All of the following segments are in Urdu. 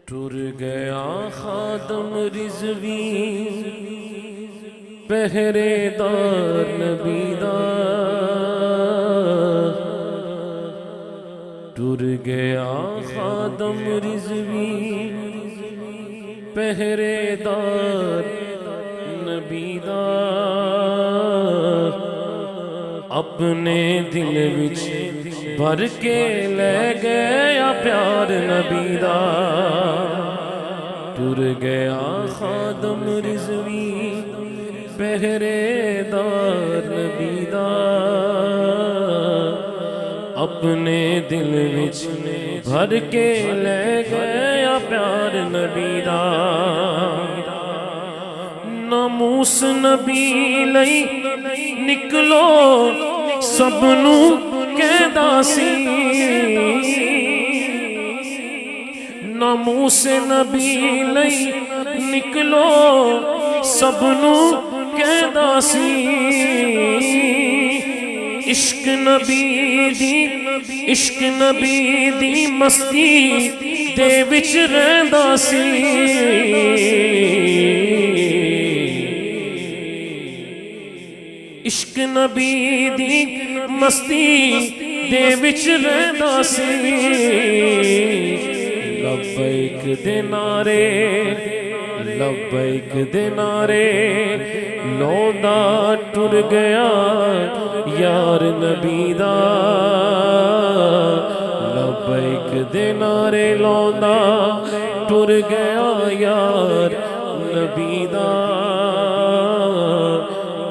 ٹر گیا خادم رضوی پہرے دار نبی دا، ٹر گیا خادم رضوی پہرے دار نبی دا، اپنے دل وچ بھر کے لے گیا پیار نبی دا، ٹر گیا خادم رضوی پہرے دار نبی دا، اپنے دل وچ بھر کے لے گیا پیار نبی دا، ناموس نبی لئی نکلو سب نو کہدا سی، ناموس نبی لئی نکلو سب نو کہدا سی، عشق نبی دی مستی دے وچ رہندا سی، عشق نبی دی مستی دے وچ رہندا سی، لبیک دے نعرے لبیک دے نعرے لوندا ٹر گیا یار نبی دا، لبیک دے نعرے لوندا ٹر گیا یار نبی دا،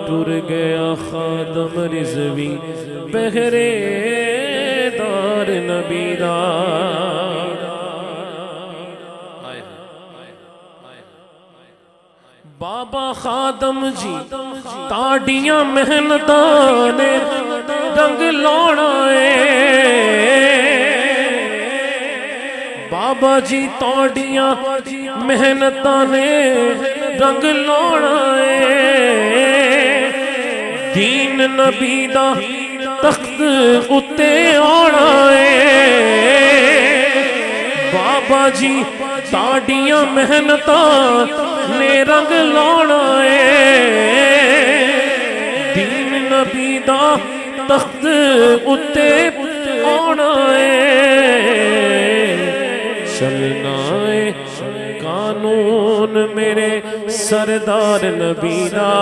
ٹر گیا خادم رضوی پہرے دار نبی دا۔ بابا خادم جی تاڑیاں محنتاں نے رنگ لانا ہے، بابا جی تاڑیاں محنتاں نے رنگ لانا ہے، دین نبی دا تخت اتے آنا ہے، بابا جی تاڑیاں محنتاں نے رنگ لانا ہے، دین نبی دا تخت اتے آنا ہے، چلنا ہے قانون میرے سردار نبی دا،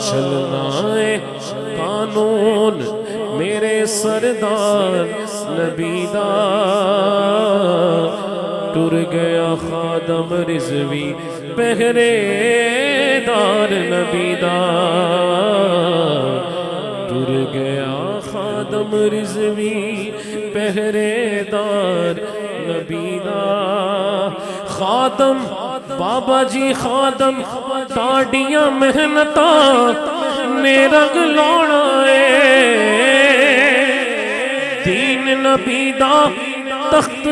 چلنا ہے قانون میرے سردار نبی دا، ٹر گیا خادم رضوی پہرے دار نبی دا، ٹر گیا خادم رضوی پہرے دار نبی دا، خادم بابا جی خادم تاڑیاں محنتاں نے رنگ لانا ہے، دین نبی دا تخت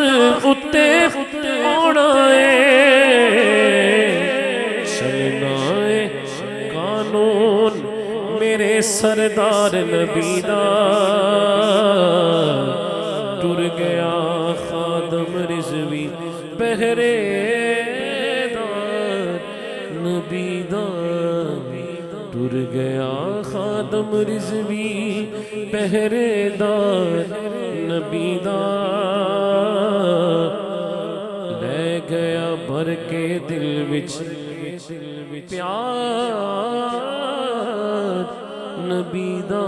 اتے آنا ہے، چلنا ہے قانون میرے سردار نبی دا، ٹر گیا خادم رضوی پہرے دار نبی دا، ٹر گیا خادم رضوی پہرے دار نبی دا، لے گیا بھر کے دل وچ پیار نبی دا۔